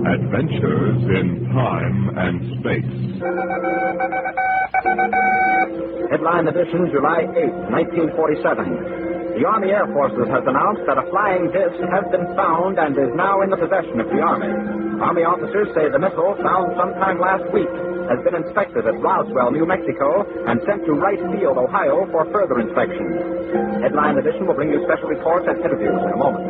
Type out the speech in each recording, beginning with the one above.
Adventures in Time and Space. Headline edition, July 8, 1947. The Army Air Forces has announced that a flying disc has been found and is now in the possession of the Army. Army officers say the missile, found sometime last week, has been inspected at Roswell, New Mexico, and sent to Wright Field, Ohio, for further inspection. Headline edition will bring you special reports and interviews in a moment.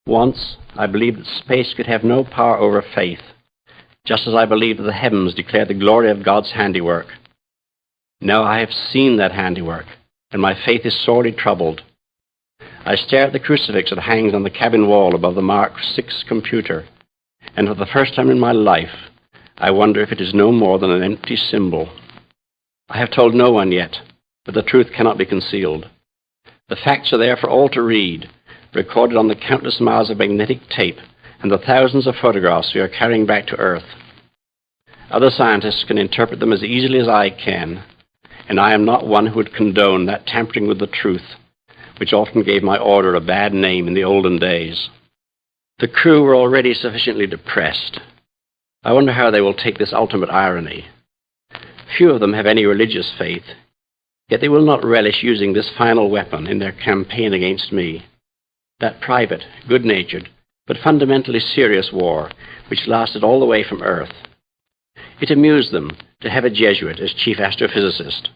Once, I believed that space could have no power over faith, just as I believed that the heavens declare the glory of God's handiwork. Now I have seen that handiwork, and my faith is sorely troubled. I stare at the crucifix that hangs on the cabin wall above the Mark VI computer, and for the first time in my life, I wonder if it is no more than an empty symbol. I have told no one yet, but the truth cannot be concealed. The facts are there for all to read, recorded on the countless miles of magnetic tape and the thousands of photographs we are carrying back to Earth. Other scientists can interpret them as easily as I can, and I am not one who would condone that tampering with the truth, which often gave my order a bad name in the olden days. The crew were already sufficiently depressed. I wonder how they will take this ultimate irony. Few of them have any religious faith, yet they will not relish using this final weapon in their campaign against me. That private, good-natured, but fundamentally serious war which lasted all the way from Earth. It amused them to have a Jesuit as chief astrophysicist.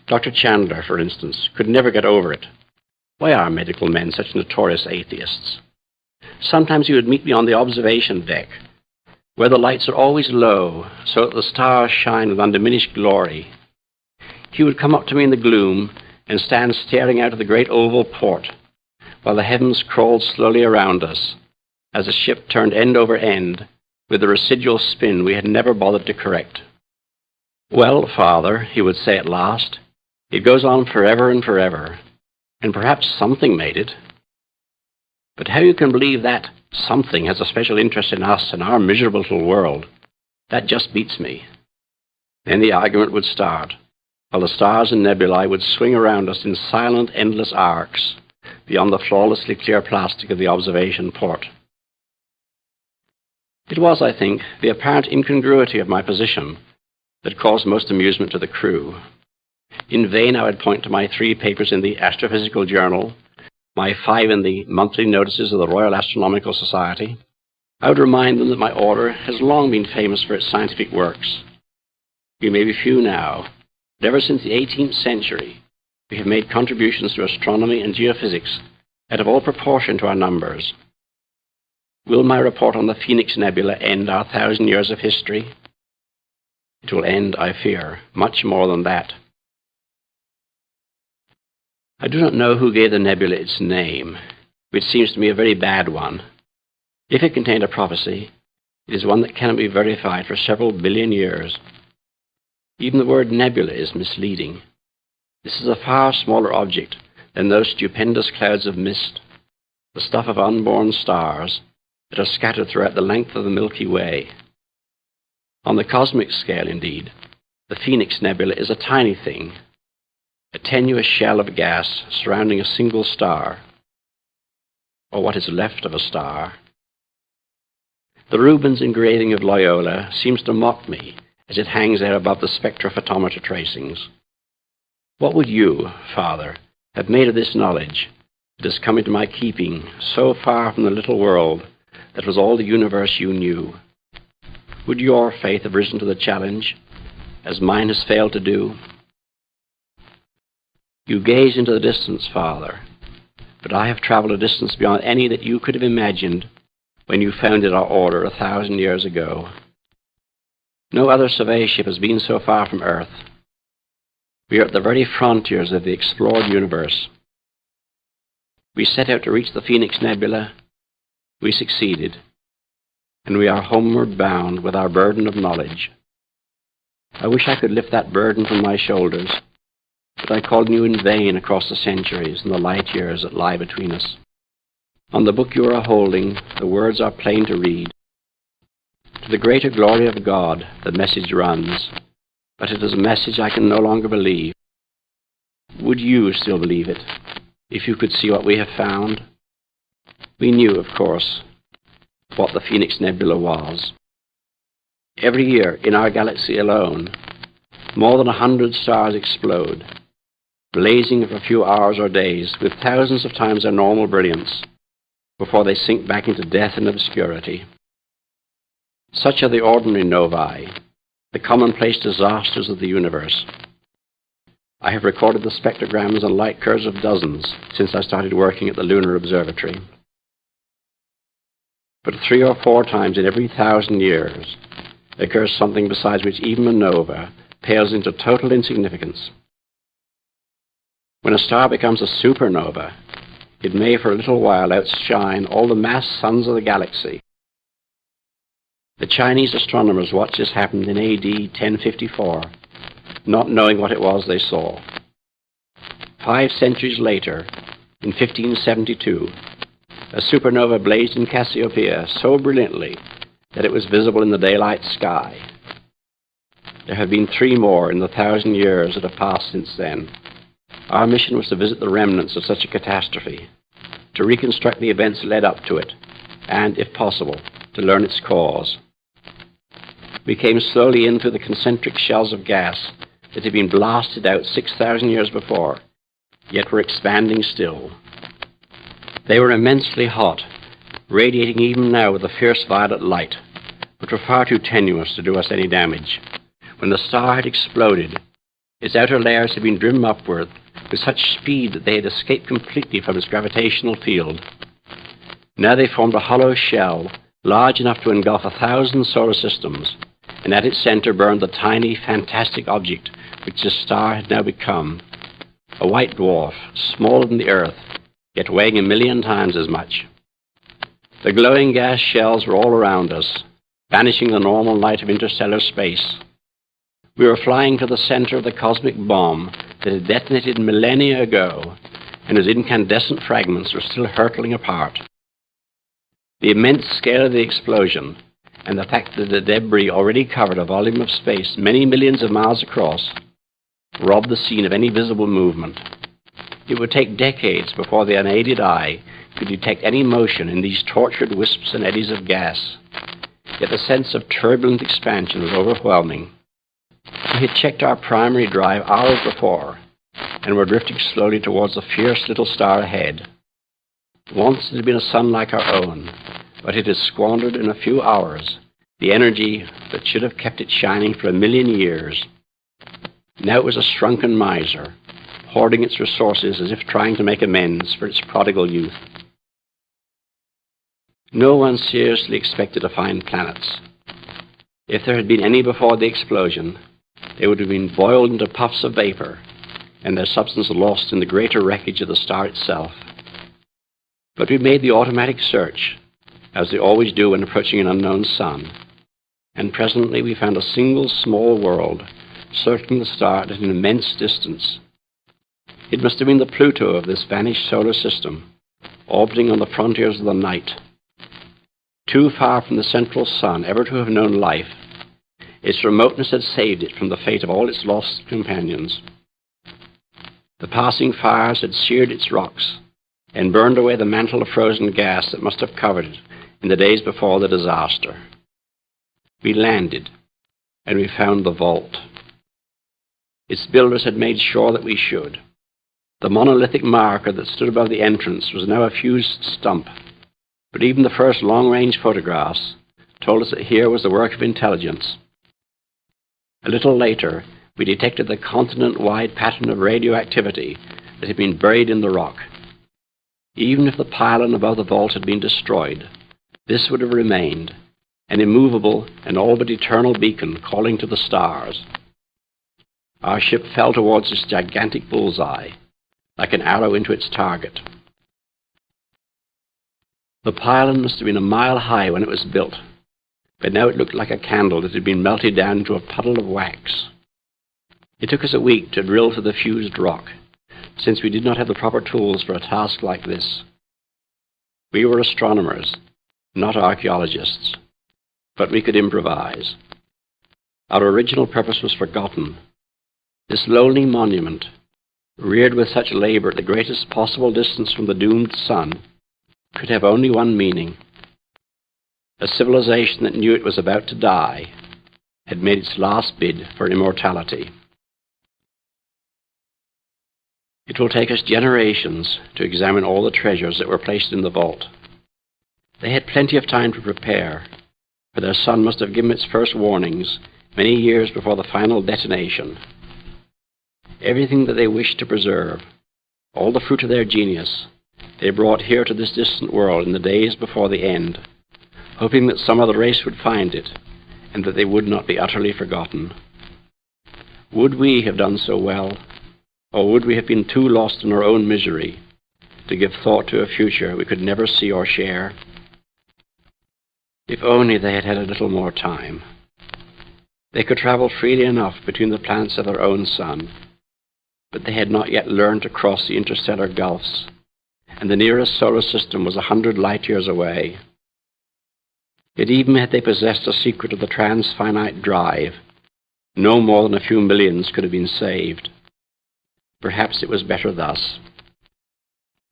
Dr. Chandler, for instance, could never get over it. Why are medical men such notorious atheists? Sometimes he would meet me on the observation deck, where the lights are always low, so that the stars shine with undiminished glory. He would come up to me in the gloom and stand staring out of the great oval port, while the heavens crawled slowly around us, as the ship turned end over end, with the residual spin we had never bothered to correct. "Well, Father," he would say at last, "it goes on forever and forever, and perhaps something made it. But how you can believe that something has a special interest in us and our miserable little world, that just beats me." Then the argument would start, while the stars and nebulae would swing around us in silent, endless arcs, beyond the flawlessly clear plastic of the observation port. It was, I think, the apparent incongruity of my position that caused most amusement to the crew. In vain I would point to my 3 papers in the Astrophysical Journal, my 5 in the monthly notices of the Royal Astronomical Society. I would remind them that my order has long been famous for its scientific works. We may be few now, but ever since the 18th century, we have made contributions to astronomy and geophysics out of all proportion to our numbers. Will my report on the Phoenix Nebula end our 1,000 years of history? It will end, I fear, much more than that. I do not know who gave the nebula its name, which seems to me a very bad one. If it contained a prophecy, it is one that cannot be verified for several billion years. Even the word nebula is misleading. This is a far smaller object than those stupendous clouds of mist, the stuff of unborn stars, that are scattered throughout the length of the Milky Way. On the cosmic scale, indeed, the Phoenix Nebula is a tiny thing, a tenuous shell of gas surrounding a single star, or what is left of a star. The Rubens engraving of Loyola seems to mock me as it hangs there above the spectrophotometer tracings. What would you, Father, have made of this knowledge that has come into my keeping so far from the little world that was all the universe you knew? Would your faith have risen to the challenge, as mine has failed to do? You gaze into the distance, Father, but I have traveled a distance beyond any that you could have imagined when you founded our order 1,000 years ago. No other survey ship has been so far from Earth. We are at the very frontiers of the explored universe. We set out to reach the Phoenix Nebula. We succeeded, and we are homeward bound with our burden of knowledge. I wish I could lift that burden from my shoulders, but I called you in vain across the centuries and the light years that lie between us. On the book you are holding, the words are plain to read. To the greater glory of God, the message runs, but it is a message I can no longer believe. Would you still believe it, if you could see what we have found? We knew, of course, what the Phoenix Nebula was. Every year, in our galaxy alone, more than 100 stars explode, blazing for a few hours or days with thousands of times their normal brilliance, before they sink back into death and obscurity. Such are the ordinary novae, the commonplace disasters of the universe. I have recorded the spectrograms and light curves of dozens since I started working at the Lunar Observatory. But 3 or 4 times in every 1,000 years occurs something besides which even a nova pales into total insignificance. When a star becomes a supernova, it may for a little while outshine all the mass suns of the galaxy. The Chinese astronomers watched this happen in AD 1054, not knowing what it was they saw. 5 centuries later, in 1572, a supernova blazed in Cassiopeia so brilliantly that it was visible in the daylight sky. There have been 3 more in the 1,000 years that have passed since then. Our mission was to visit the remnants of such a catastrophe, to reconstruct the events that led up to it, and, if possible, to learn its cause. We came slowly in through the concentric shells of gas that had been blasted out 6,000 years before, yet were expanding still. They were immensely hot, radiating even now with a fierce violet light, but were far too tenuous to do us any damage. When the star had exploded, its outer layers had been driven upward with such speed that they had escaped completely from its gravitational field. Now they formed a hollow shell large enough to engulf 1,000 solar systems, and at its center burned the tiny, fantastic object which the star had now become, a white dwarf, smaller than the Earth, yet weighing 1,000,000 times as much. The glowing gas shells were all around us, banishing the normal light of interstellar space. We were flying to the center of the cosmic bomb that had detonated millennia ago, and whose incandescent fragments were still hurtling apart. The immense scale of the explosion, and the fact that the debris already covered a volume of space many millions of miles across, robbed the scene of any visible movement. It would take decades before the unaided eye could detect any motion in these tortured wisps and eddies of gas, yet the sense of turbulent expansion was overwhelming. We had checked our primary drive hours before, and were drifting slowly towards the fierce little star ahead. Once it had been a sun like our own, but it had squandered in a few hours the energy that should have kept it shining for 1,000,000 years. Now it was a shrunken miser, hoarding its resources as if trying to make amends for its prodigal youth. No one seriously expected to find planets. If there had been any before the explosion, they would have been boiled into puffs of vapor, and their substance lost in the greater wreckage of the star itself. But we made the automatic search, as they always do when approaching an unknown sun, and presently we found a single small world circling the star at an immense distance. It must have been the Pluto of this vanished solar system, orbiting on the frontiers of the night. Too far from the central sun ever to have known life, its remoteness had saved it from the fate of all its lost companions. The passing fires had seared its rocks and burned away the mantle of frozen gas that must have covered it in the days before the disaster. We landed, and we found the vault. Its builders had made sure that we should. The monolithic marker that stood above the entrance was now a fused stump, but even the first long-range photographs told us that here was the work of intelligence. A little later, we detected the continent-wide pattern of radioactivity that had been buried in the rock. Even if the pylon above the vault had been destroyed, this would have remained, an immovable and all but eternal beacon calling to the stars. Our ship fell towards this gigantic bullseye, like an arrow into its target. The pylon must have been 1 mile high when it was built, but now it looked like a candle that had been melted down into a puddle of wax. It took us a week to drill through the fused rock, since we did not have the proper tools for a task like this. We were astronomers, not archaeologists, but we could improvise. Our original purpose was forgotten. This lonely monument, reared with such labor at the greatest possible distance from the doomed sun, could have only one meaning: A civilization that knew it was about to die had made its last bid for immortality. It will take us generations to examine all the treasures that were placed in the vault. They had plenty of time to prepare, for their sun must have given its first warnings many years before the final detonation. Everything that they wished to preserve, all the fruit of their genius, they brought here to this distant world in the days before the end, hoping that some other race would find it, and that they would not be utterly forgotten. Would we have done so well, or would we have been too lost in our own misery to give thought to a future we could never see or share? If only they had had a little more time. They could travel freely enough between the planets of their own sun, but they had not yet learned to cross the interstellar gulfs, and the nearest solar system was 100 light-years away. Yet even had they possessed the secret of the transfinite drive, no more than a few millions could have been saved. Perhaps it was better thus.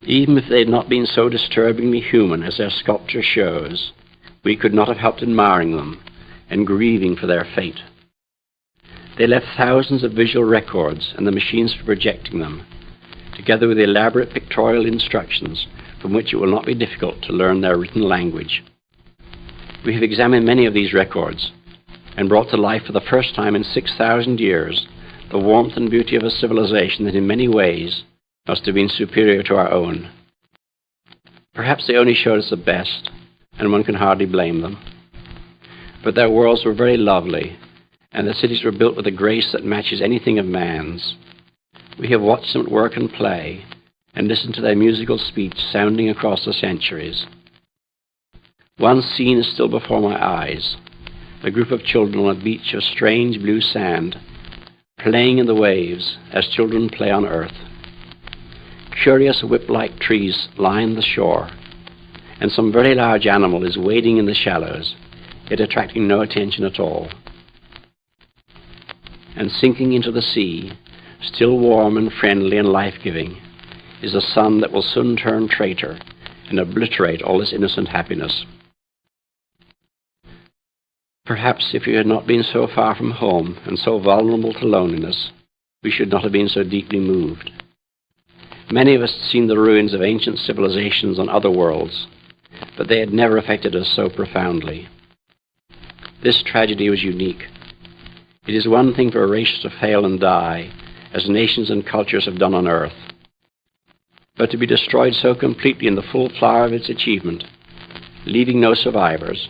Even if they had not been so disturbingly human as their sculpture shows, we could not have helped admiring them and grieving for their fate. They left thousands of visual records and the machines for projecting them, together with elaborate pictorial instructions from which it will not be difficult to learn their written language. We have examined many of these records and brought to life for the first time in 6,000 years the warmth and beauty of a civilization that in many ways must have been superior to our own. Perhaps they only showed us the best, and one can hardly blame them. But their worlds were very lovely, and their cities were built with a grace that matches anything of man's. We have watched them at work and play, and listened to their musical speech sounding across the centuries. One scene is still before my eyes, a group of children on a beach of strange blue sand, playing in the waves as children play on earth. Curious whip-like trees line the shore, and some very large animal is wading in the shallows, yet attracting no attention at all. And sinking into the sea, still warm and friendly and life-giving, is a sun that will soon turn traitor and obliterate all this innocent happiness. Perhaps if we had not been so far from home and so vulnerable to loneliness, we should not have been so deeply moved. Many of us had seen the ruins of ancient civilizations on other worlds, but they had never affected us so profoundly. This tragedy was unique. It is one thing for a race to fail and die, as nations and cultures have done on Earth. But to be destroyed so completely in the full flower of its achievement, leaving no survivors,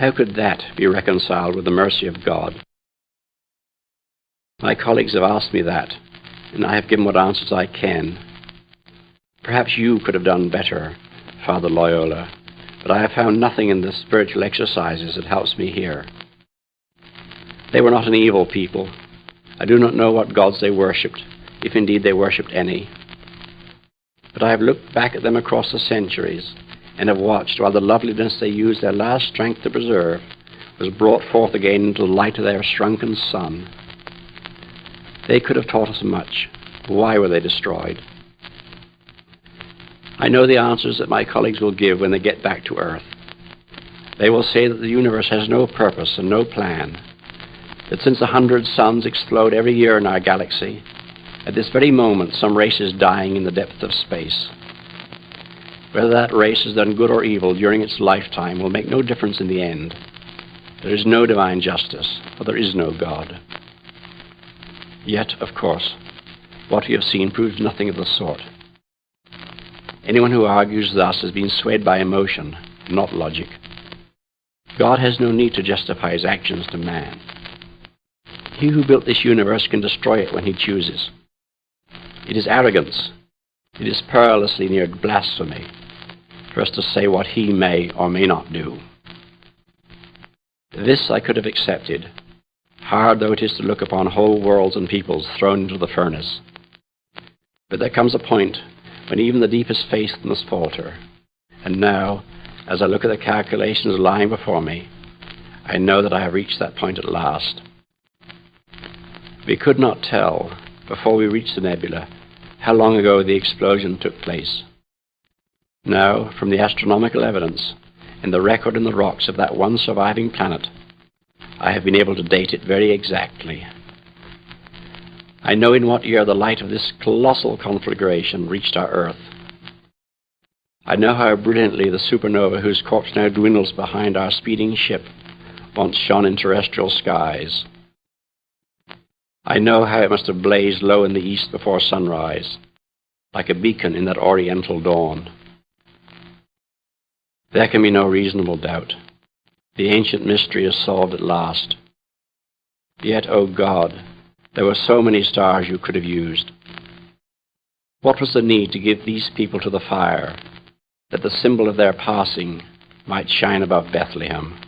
how could that be reconciled with the mercy of God? My colleagues have asked me that, and I have given what answers I can. Perhaps you could have done better, Father Loyola, but I have found nothing in the spiritual exercises that helps me here. They were not an evil people. I do not know what gods they worshipped, if indeed they worshipped any. But I have looked back at them across the centuries and have watched while the loveliness they used their last strength to preserve was brought forth again into the light of their shrunken sun. They could have taught us much. Why were they destroyed? I know the answers that my colleagues will give when they get back to Earth. They will say that the universe has no purpose and no plan, that since 100 suns explode every year in our galaxy, at this very moment some race is dying in the depth of space. Whether that race has done good or evil during its lifetime will make no difference in the end. There is no divine justice, for there is no God. Yet, of course, what we have seen proves nothing of the sort. Anyone who argues thus has been swayed by emotion, not logic. God has no need to justify his actions to man. He who built this universe can destroy it when he chooses. It is arrogance. It is perilously near blasphemy for us to say what he may or may not do. This I could have accepted, hard though it is to look upon whole worlds and peoples thrown into the furnace. But there comes a point when even the deepest faith must falter, and now, as I look at the calculations lying before me, I know that I have reached that point at last. We could not tell, before we reached the nebula, how long ago the explosion took place. Now, from the astronomical evidence, in the record in the rocks of that one surviving planet, I have been able to date it very exactly. I know in what year the light of this colossal conflagration reached our Earth. I know how brilliantly the supernova whose corpse now dwindles behind our speeding ship once shone in terrestrial skies. I know how it must have blazed low in the east before sunrise, like a beacon in that oriental dawn. There can be no reasonable doubt. The ancient mystery is solved at last. Yet, O God, there were so many stars you could have used. What was the need to give these people to the fire, that the symbol of their passing might shine above Bethlehem?